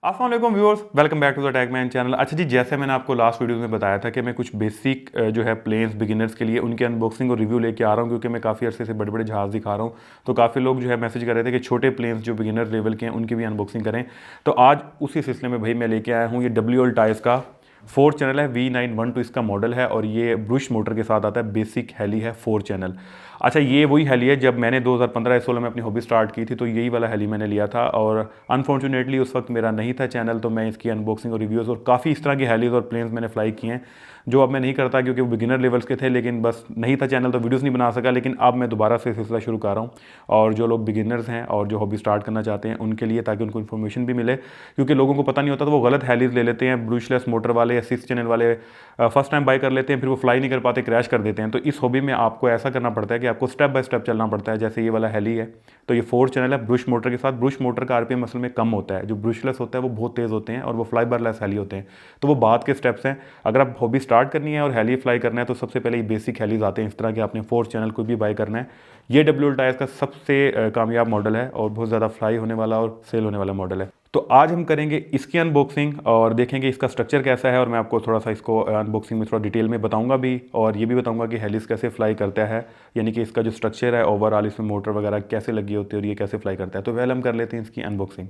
अस्सलाम वालेकुम viewers, welcome back to the tech man channel. अच्छा जी, जैसे मैंने आपको लास्ट वीडियो में बताया था कि मैं कुछ बेसिक जो है प्लेन्स बिगिनर्स के लिए उनके अनबॉक्सिंग और रिव्यू लेके आ रहा हूँ, क्योंकि मैं काफ़ी अरसे से बड़े बड़े जहाज़ दिखा रहा हूँ। तो काफ़ी लोग जो है मैसेज कर रहे थे कि छोटे प्लेन्स जो बिगिनर लेवल के हैं उनकी भी अनबॉक्सिंग करें। तो आज उसी सिलसिले में भाई मैं लेके आया हूँ। ये WL टायर्स का 4 चैनल है, V912 इसका मॉडल है और ये ब्रुश मोटर के साथ आता है। बेसिक हेली है 4 चैनल। अच्छा, ये वही हेली है जब मैंने 2015-16 में अपनी हॉबी स्टार्ट की थी, तो यही वाला हेली मैंने लिया था और अनफॉर्चुनेटली उस वक्त मेरा नहीं था चैनल, तो मैं इसकी अनबॉक्सिंग और रिव्यूज़ और काफ़ी इस तरह की हेलीज और प्लेन्स मैंने फ्लाई किए हैं जो अब मैं नहीं करता, क्योंकि वो बिगिनर लेवल्स के थे। लेकिन बस नहीं था चैनल तो वीडियोस नहीं बना सका। लेकिन अब मैं दोबारा से सिलसिला शुरू कर रहा हूँ और जो लोग बिगिनर्स हैं और जो हॉबी स्टार्ट करना चाहते हैं उनके लिए, ताकि उनको इन्फॉर्मेशन भी मिले, क्योंकि लोगों को पता नहीं होता तो वो गलत हेलीज ले लेते हैं, ब्रूशलेस मोटर वाले या 6 चैनल वाले फर्स्ट टाइम बाई कर लेते हैं, फिर वो फ्लाई नहीं कर पाते, क्रैश कर देते हैं। तो इस हॉबी में आपको ऐसा करना पड़ता है कि आपको स्टेप बाय स्टेप चलना पड़ता है। जैसे ये वाला हेली है तो ये 4 चैनल है ब्रुश मोटर के साथ। ब्रुश मोटर का आरपीएम असल में कम होता है, जो ब्रुशलेस होता है वो बहुत तेज़ होते हैं और वो फ्लाई बारलेस हेली होते हैं। तो वो बाद के स्टेप्स हैं। अगर आप हॉबी स्टार्ट करनी है और हेली फ्लाई करना है तो सबसे पहले ये बेसिक हेलीज आते हैं इस तरह के, आपने 4 चैनल कोई भी बाई करना है। ये WL टायर्स का सबसे कामयाब मॉडल है और बहुत ज़्यादा फ्लाई होने वाला और सेल होने वाला मॉडल है। तो आज हम करेंगे इसकी अनबॉक्सिंग और देखेंगे इसका स्ट्रक्चर कैसा है, और मैं आपको थोड़ा सा इसको अनबॉक्सिंग में थोड़ा डिटेल में बताऊंगा भी, और ये भी बताऊंगा कि हेलिस कैसे फ्लाई करता है, यानी कि इसका जो स्ट्रक्चर है ओवरऑल, इसमें मोटर वगैरह कैसे लगी होती है और ये कैसे फ्लाई करता है। तो पहले हम कर लेते हैं इसकी अनबॉक्सिंग।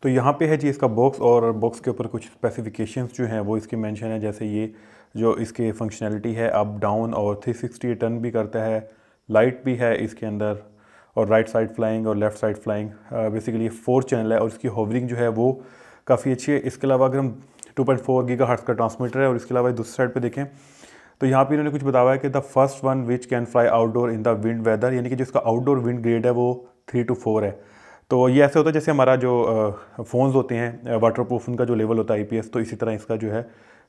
तो यहाँ पे है जी इसका बॉक्स, और बॉक्स के ऊपर कुछ स्पेसिफिकेशंस जो हैं वो इसकी मेंशन है। जैसे ये जो इसकी फंक्शनैलिटी है, अप डाउन और 360 टर्न भी करता है, लाइट भी है इसके अंदर, और राइट साइड फ्लाइंग और left side flying. Basically 4 channel है और इसकी होवरिंग जो है वो काफ़ी अच्छी है। इसके अलावा अगर हम 2.4 गीगाहर्ट्ज़ का ट्रांसमीटर है, और इसके अलावा दूसरी साइड पर देखें तो यहाँ पे इन्होंने कुछ बताया है कि the first one which can fly outdoor in the wind weather, यानी कि जो इसका आउटडोर विंड ग्रेड है वो 3 to 4 है। तो ये ऐसे होता है जैसे हमारा जो फ़ोन्स होते हैं वाटर प्रूफ, उनका जो लेवल होता है IPS, तो इसी तरह इसका जो है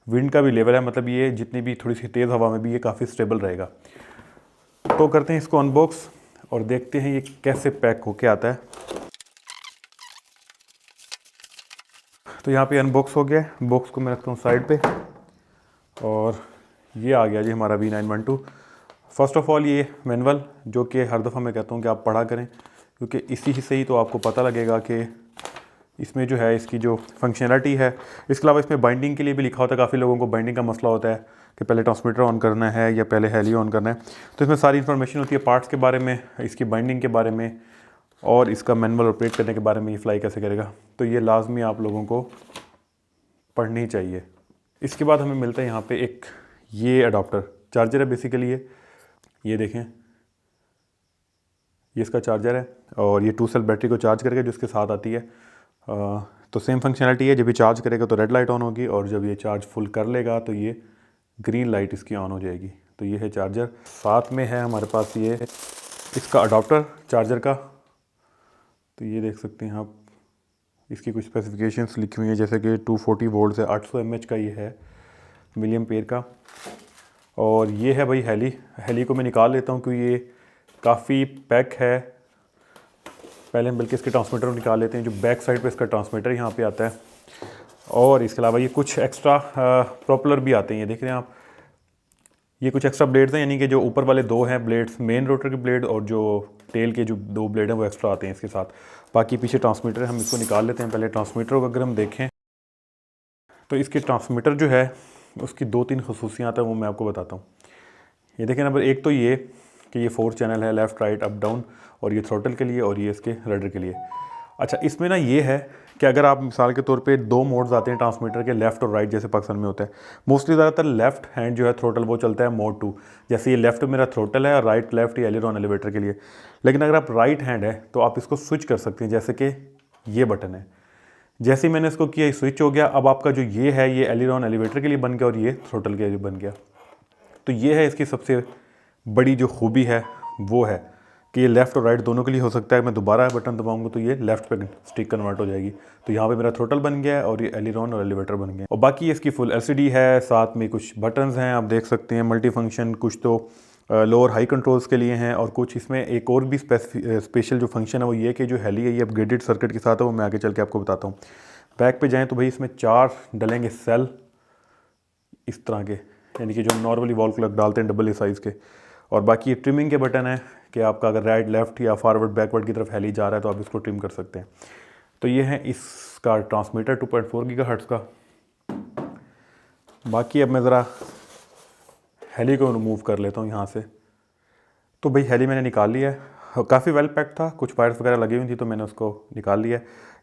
विंड का भी लेवल है। मतलब ये जितनी भी थोड़ी सी तेज़ हवा में भी ये काफ़ी स्टेबल रहेगा। तो करते हैं इसको अनबॉक्स और देखते हैं ये कैसे पैक होके आता है। तो यहाँ पे अनबॉक्स हो गया, बॉक्स को मैं रखता हूँ साइड पे, और ये आ गया जी हमारा V912। फर्स्ट ऑफ ऑल ये मैनुअल, जो कि हर दफ़ा मैं कहता हूँ कि आप पढ़ा करें, क्योंकि इसी से ही तो आपको पता लगेगा कि इसमें जो है इसकी जो फंक्शनैलिटी है। इसके अलावा इसमें बाइंडिंग के लिए भी लिखा होता है। काफ़ी लोगों को बाइंडिंग का मसला होता है कि पहले ट्रांसमीटर ऑन करना है या पहले हेली ऑन करना है, तो इसमें सारी इन्फॉर्मेशन होती है पार्ट्स के बारे में, इसकी बाइंडिंग के बारे में, और इसका मैनुअल ऑपरेट करने के बारे में, ये फ्लाई कैसे करेगा। तो ये लाजमी आप लोगों को पढ़नी चाहिए। इसके बाद हमें मिलता है यहाँ पर एक ये अडाप्टर चार्जर है बेसिकली। ये देखें, ये इसका चार्जर है, और ये 2 सेल बैटरी को चार्ज करके जो इसके साथ आती है। तो सेम फंक्शनैलिटी है, जब ये चार्ज करेगा तो रेड लाइट ऑन होगी, और जब ये चार्ज फुल कर लेगा तो ये ग्रीन लाइट इसकी ऑन हो जाएगी। तो ये है चार्जर। साथ में है हमारे पास ये इसका अडाप्टर चार्जर का। तो ये देख सकते हैं आप, इसकी कुछ स्पेसिफिकेशंस लिखी हुई हैं, जैसे कि 240 वोल्ट है, 800 mAh का ये है, मिलियम पेयर का। और ये है भाई हेली को मैं निकाल लेता हूँ क्योंकि ये काफ़ी पैक है। पहले हम बल्कि इसके ट्रांसमीटर को निकाल लेते हैं। जो बैक साइड पे इसका ट्रांसमीटर यहाँ पे आता है, और इसके अलावा ये कुछ एक्स्ट्रा प्रोपेलर भी आते हैं। ये देख रहे हैं आप, ये कुछ एक्स्ट्रा ब्लेड्स हैं, यानी कि जो ऊपर वाले 2 हैं ब्लेड्स, मेन रोटर के ब्लेड, और जो टेल के जो 2 ब्लेड हैं वो एक्स्ट्रा आते हैं इसके साथ। बाकी पीछे ट्रांसमीटर है, हम इसको निकाल लेते हैं। पहले ट्रांसमीटर को अगर हम देखें तो इसके ट्रांसमीटर जो है उसकी 2-3 खसूसियात हैं, वो मैं आपको बताता हूँ। ये देखें, नंबर 1 तो ये कि ये 4 चैनल है, लेफ़्ट राइट अप डाउन, और ये थ्रोटल के लिए और ये इसके रडर के लिए। अच्छा, इसमें ना ये है कि अगर आप मिसाल के तौर पे 2 मोड्स आते हैं ट्रांसमीटर के, लेफ़्ट और राइट, जैसे पाकिस्तान में होता है। मोस्टली ज़्यादातर लेफ़्ट हैंड जो है थ्रोटल वो चलता है मोड 2। जैसे ये लेफ़्ट मेरा थ्रोटल है और राइट लेफ़्ट ये एलिरॉन एलिवेटर के लिए। लेकिन अगर आप राइट हैंड है तो आप इसको स्विच कर सकते हैं, जैसे कि ये बटन है। जैसे ही मैंने इसको किया ये स्विच हो गया। अब आपका जो ये है ये एलिरॉन एलिवेटर के लिए बन गया और ये थ्रोटल के लिए बन गया। तो ये है इसकी सबसे बड़ी जो खूबी है, वो है कि ये लेफ़्ट और राइट दोनों के लिए हो सकता है। मैं दोबारा बटन दबाऊंगा तो ये लेफ़्ट पे स्टिक कन्वर्ट हो जाएगी। तो यहाँ पे मेरा थ्रोटल बन गया है और ये एलिरॉन और एलिवेटर बन गया। और बाकी इसकी फुल LCD है, साथ में कुछ बटन्स हैं, आप देख सकते हैं, मल्टी फंक्शन। कुछ तो लोअर हाई कंट्रोल्स के लिए हैं, और कुछ इसमें एक और भी स्पेशल जो फंक्शन है वो ये कि जो हेली है ये अपग्रेडेड सर्किट के साथ है, वो मैं आगे चल के आपको बताता हूँ। बैक पे जाएँ तो भाई इसमें 4 डलेंगे सेल इस तरह के, यानी कि जो नॉर्मली वॉल क्लॉक डालते हैं AA साइज़ के। और बाकी ये ट्रिमिंग के बटन है कि आपका अगर राइट लेफ़्ट या फॉरवर्ड बैकवर्ड की तरफ हेली जा रहा है तो आप इसको ट्रिम कर सकते हैं। तो ये है इसका ट्रांसमीटर 2.4 गीगाहर्ट्ज़ का। बाकी अब मैं ज़रा हेली को रिमूव कर लेता हूँ यहाँ से। तो भाई हेली मैंने निकाल लिया है, काफ़ी वेल पैक था, कुछ वायर्स वगैरह लगी हुई थी तो मैंने उसको निकाल लिया।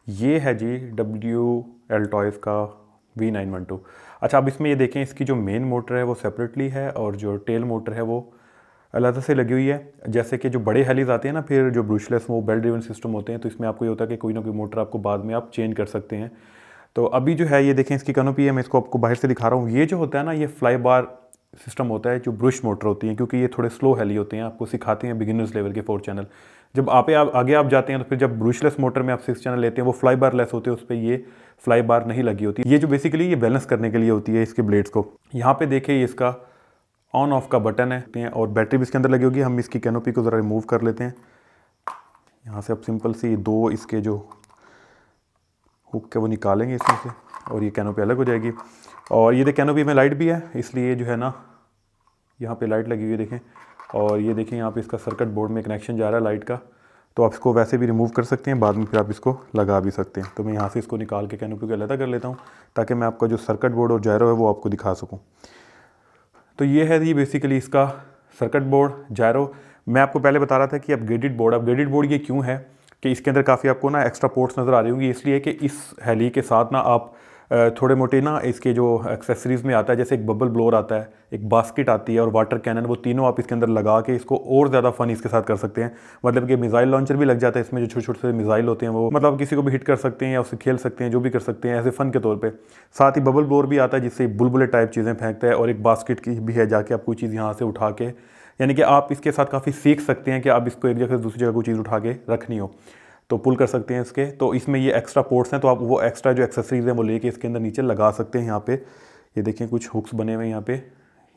ये है जी WL टॉयज़ का V912। अच्छा, अब इसमें ये देखें, इसकी जो मेन मोटर है वो सेपरेटली है और जो टेल मोटर है वो अलग से लगी हुई है। जैसे कि जो बड़े हेलीज आते हैं ना, फिर जो ब्रूशलेस वो बेल्ट ड्रिवन सिस्टम होते हैं, तो इसमें आपको ये होता है कि कोई ना कोई मोटर आपको बाद में आप चेंज कर सकते हैं। तो अभी जो है ये देखें, इसकी कैनोपी है, मैं इसको आपको बाहर से दिखा रहा हूँ। ये जो होता है ना, ये फ्लाई बार सिस्टम होता है, जो ब्रुश मोटर होती है, क्योंकि ये थोड़े स्लो हेली होते हैं, आपको सिखाते हैं बिगिनर्स लेवल के 4 चैनल। जब आगे आप जाते हैं तो फिर जब ब्रूशलेस मोटर में आप 6 चैनल लेते हैं, वो फ्लाई बार लेस होते हैं, उस पर ये फ्लाई बार नहीं लगी होती। ये जो बेसिकली ये बैलेंस करने के लिए होती है इसके ब्लेड्स को। यहाँ पे देखिए, इसका ऑन ऑफ का बटन है और बैटरी भी इसके अंदर लगी होगी। हम इसकी कैनोपी को ज़रा रिमूव कर लेते हैं। यहाँ से आप सिंपल सी 2 इसके जो हुक है वो निकालेंगे इसमें से और ये कैनोपी अलग हो जाएगी। और ये कैनोपी में लाइट भी है, इसलिए जो है ना यहाँ पे लाइट लगी हुई है देखें। और ये देखें, यहाँ पे इसका सर्किट बोर्ड में कनेक्शन जा रहा है लाइट का, तो आप इसको वैसे भी रिमूव कर सकते हैं, बाद में फिर आप इसको लगा भी सकते हैं। तो मैं यहाँ से इसको निकाल के कैनोपी को अलग कर लेता हूँ ताकि मैं आपका जो सर्किट बोर्ड और जायरो है वो आपको दिखा सकूँ। तो ये है जी बेसिकली इसका सर्किट बोर्ड, जायरो। मैं आपको पहले बता रहा था कि अपग्रेडेड बोर्ड ये क्यों है कि इसके अंदर काफ़ी आपको ना एक्स्ट्रा पोर्ट्स नज़र आ रही होंगी, इसलिए कि इस हेली के साथ ना आप थोड़े मोटे ना इसके जो एक्सेसरीज़ में आता है, जैसे एक बबल ब्लोअर आता है, एक बास्केट आती है और वाटर कैनन, वो तीनों आप इसके अंदर लगा के इसको और ज़्यादा फन इसके साथ कर सकते हैं। मतलब कि मिसाइल लॉन्चर भी लग जाता है इसमें, जो छोटे छोटे से मिसाइल होते हैं वो मतलब किसी को भी हिट कर सकते हैं या उससे खेल सकते हैं, जो भी कर सकते हैं ऐसे फ़न के तौर पर। साथ ही बबल ब्लोअर भी आता है जिससे बुलबुले टाइप चीज़ें फेंकता है, और एक बास्केट की भी है, जाके आप कोई चीज़ यहाँ से उठा के, यानी कि आप इसके साथ काफ़ी सीख सकते हैं कि आप इसको एक जगह से दूसरी जगह कोई चीज़ उठा के रखनी हो तो पुल कर सकते हैं इसके। तो इसमें ये एक्स्ट्रा पोर्ट्स हैं, तो आप वो एक्स्ट्रा जो एक्सेसरीज हैं वो लेके इसके अंदर नीचे लगा सकते हैं। यहाँ पे ये देखें, कुछ हुक्स बने हुए हैं, यहाँ पे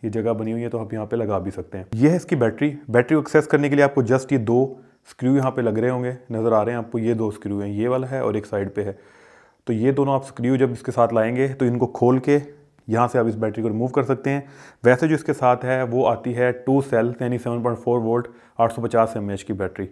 ये जगह बनी हुई है, तो आप यहाँ पे लगा भी सकते हैं। ये है इसकी बैटरी को एक्सेस करने के लिए आपको जस्ट ये 2 स्क्रू यहाँ पे लग रहे होंगे, नज़र आ रहे हैं आपको, ये 2 स्क्रू हैं, ये वाला है और एक साइड पे है। तो ये दोनों आप स्क्रू जब इसके साथ लाएंगे तो इनको खोल के यहाँ से आप इस बैटरी को रिमूव कर सकते हैं। वैसे जो इसके साथ है वो आती है 2 सेल, यानी 7.4 वोल्ट 850 mAh की बैटरी।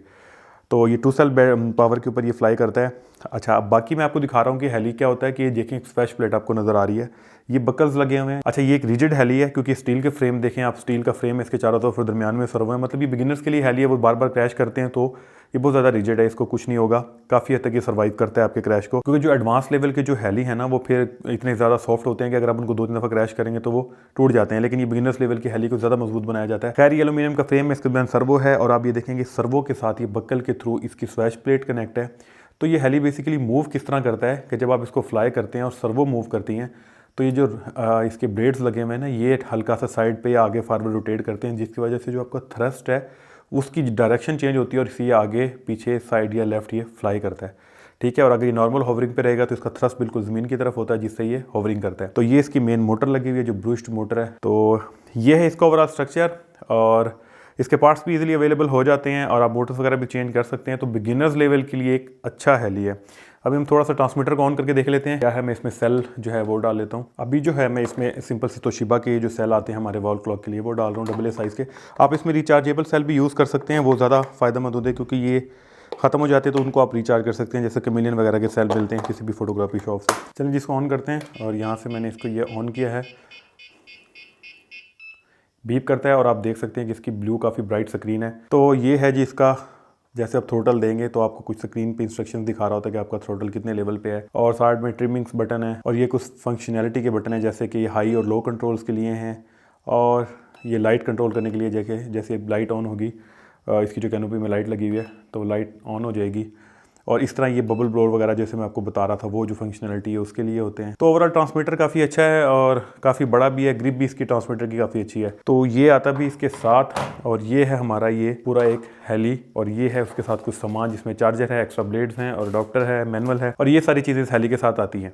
तो ये 2 सेल पावर के ऊपर ये फ्लाई करता है। अच्छा, अब बाकी मैं आपको दिखा रहा हूँ कि हेली क्या होता है। कि ये देखें, एक स्पेश प्लेट आपको नज़र आ रही है, ये बकल्स लगे हुए हैं। अच्छा, ये एक रिजिड हेली है क्योंकि स्टील के फ्रेम देखें आप, स्टील का फ्रेम है इसके चारों तरफ और दरमियान में सर्वो है। मतलब ये बिगिनर्स के लिए हेली है, वो बार बार क्रैश करते हैं, तो ये बहुत ज़्यादा रिजिड है, इसको कुछ नहीं होगा, काफ़ी हद तक ये सर्वाइव करता है आपके क्रैश को। क्योंकि जो एडवांस लेवल के जो हेली है ना, वो फिर इतने ज़्यादा सॉफ्ट होते हैं कि अगर आप उनको 2-3 दफ़ा क्रैश करेंगे तो वो टूट जाते हैं, लेकिन ये बिगिनर्स लेवल की हेली को ज़्यादा मजबूत बनाया जाता है। खैर, ये एल्यूमिनियम का फ्रेम है, इसके बाद सर्वो है, और आप ये देखेंगे सर्वो के साथ ये बक्कल के थ्रू इसकी स्वैश प्लेट कनेक्ट है। तो ये हेली बेसिकली मूव किस तरह करता है कि जब आप इसको फ्लाई करते हैं और सर्वो मूव करती हैं, तो ये जो इसके ब्लेड्स लगे हुए हैं ना, ये हल्का सा साइड पे या आगे फॉरवर्ड रोटेट करते हैं, जिसकी वजह से जो आपका थ्रस्ट है उसकी डायरेक्शन चेंज होती है और इसी आगे पीछे साइड या लेफ्ट ये फ्लाई करता है। ठीक है, और अगर ये नॉर्मल होवरिंग पे रहेगा तो इसका थ्रस्ट बिल्कुल ज़मीन की तरफ होता है, जिससे ये होवरिंग करता है। तो ये इसकी मेन मोटर लगी हुई है जो ब्रूस्ड मोटर है। तो ये है इसका ओवरऑल स्ट्रक्चर, और इसके पार्ट्स भी इजीली अवेलेबल हो जाते हैं और आप मोटर्स वगैरह भी चेंज कर सकते हैं। तो बिगिनर्स लेवल के लिए एक अच्छा हेली है। अभी हम थोड़ा सा ट्रांसमीटर को ऑन करके देख लेते हैं क्या है। मैं इसमें सेल जो है वो डाल लेता हूँ। अभी जो है मैं इसमें सिंपल सी तोशिबा के जो सेल आते हैं हमारे वॉल क्लॉक के लिए, वो डाल रहा हूँ AA साइज़ के। आप इसमें रिचार्जेबल सेल भी यूज़ कर सकते हैं, वो ज़्यादा फ़ायदेमंद होते हैं क्योंकि ये ख़त्म हो जाते हैं तो उनको आप रिचार्ज कर सकते हैं, जैसे कैमेलियन वगैरह के सेल मिलते हैं किसी भी फोटोग्राफी शॉप से। चलिए जिसको ऑन करते हैं, और यहाँ से मैंने इसको ये ऑन किया है, बीप करता है और आप देख सकते हैं कि इसकी ब्लू काफ़ी ब्राइट स्क्रीन है। तो ये है जी इसका, जैसे आप थ्रोटल देंगे तो आपको कुछ स्क्रीन पे इंस्ट्रक्शंस दिखा रहा होता है कि आपका थ्रोटल कितने लेवल पे है, और साइड में ट्रिमिंग्स बटन है, और ये कुछ फंक्शनैलिटी के बटन है जैसे कि हाई और लो कंट्रोल्स के लिए हैं, और ये लाइट कंट्रोल करने के लिए जैसे लाइट ऑन होगी, इसकी जो कैनोपी में लाइट लगी हुई है तो लाइट ऑन हो जाएगी। और इस तरह ये बबल ब्लोअर वगैरह जैसे मैं आपको बता रहा था, वो जो फंक्शनैलिटी है उसके लिए होते हैं। तो ओवरऑल ट्रांसमीटर काफ़ी अच्छा है और काफ़ी बड़ा भी है, ग्रिप भी इसकी ट्रांसमीटर की काफ़ी अच्छी है। तो ये आता भी इसके साथ, और ये है हमारा ये पूरा एक हेली, और ये है उसके साथ कुछ सामान जिसमें चार्जर है, एक्स्ट्रा ब्लेड्स हैं, और अडॉप्टर है, मैनुअल है, और ये सारी चीज़ें इस हेली के साथ आती हैं।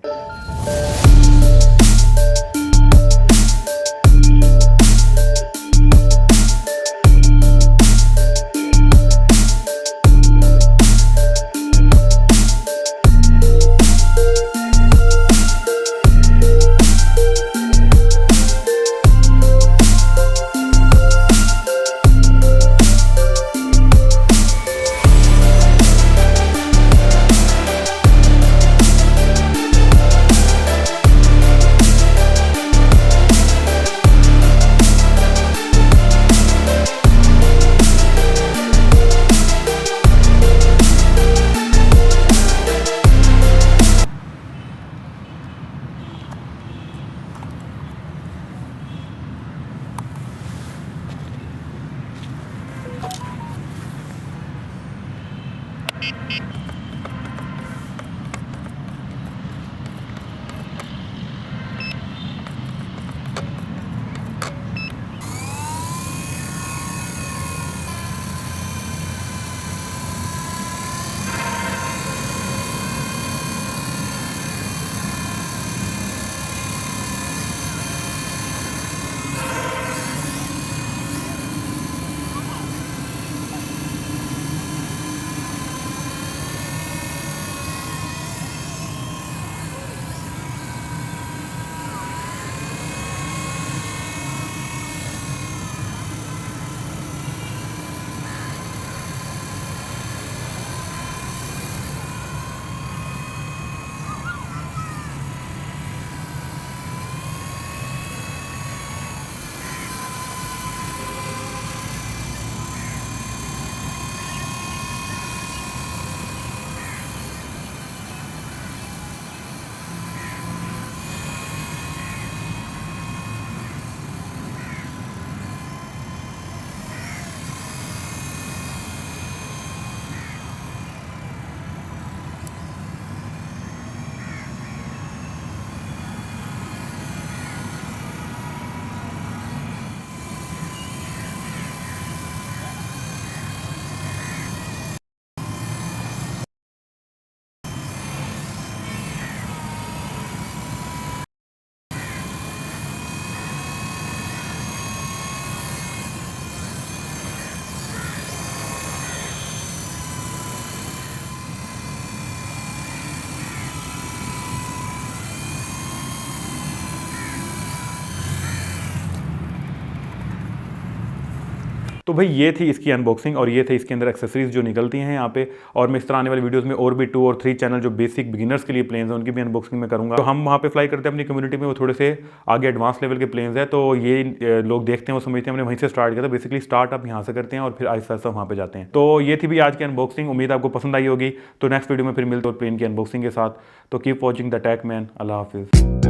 तो भाई ये थी इसकी अनबॉक्सिंग और ये थे इसके अंदर एक्सेसरीज जो निकलती हैं यहाँ पे। और मैं इस तरह आने वाली वीडियोस में और भी 2 और 3 चैनल जो बेसिक बिगिनर्स के लिए प्लेन्स हैं उनकी भी अनबॉक्सिंग में करूँगा। तो हम वहाँ पे फ्लाई करते हैं अपनी कम्युनिटी में, वो थोड़े से आगे एडवांस लेवल के प्लेन्स हैं, तो ये लोग देखते हैं वो समझते हैं हमने वहीं से स्टार्ट किया था। बेसिकली स्टार्ट आप यहाँ से करते हैं और फिर आहिस्ता आहिस्ता वहाँ पे जाते हैं। तो ये थी भी आज की अनबॉक्सिंग, उम्मीद आपको पसंद आई होगी। तो नेक्स्ट वीडियो में फिर मिलते हैं प्लेन की अनबॉक्सिंग के साथ। तो keep watching the tech man. अल्लाह हाफिज़।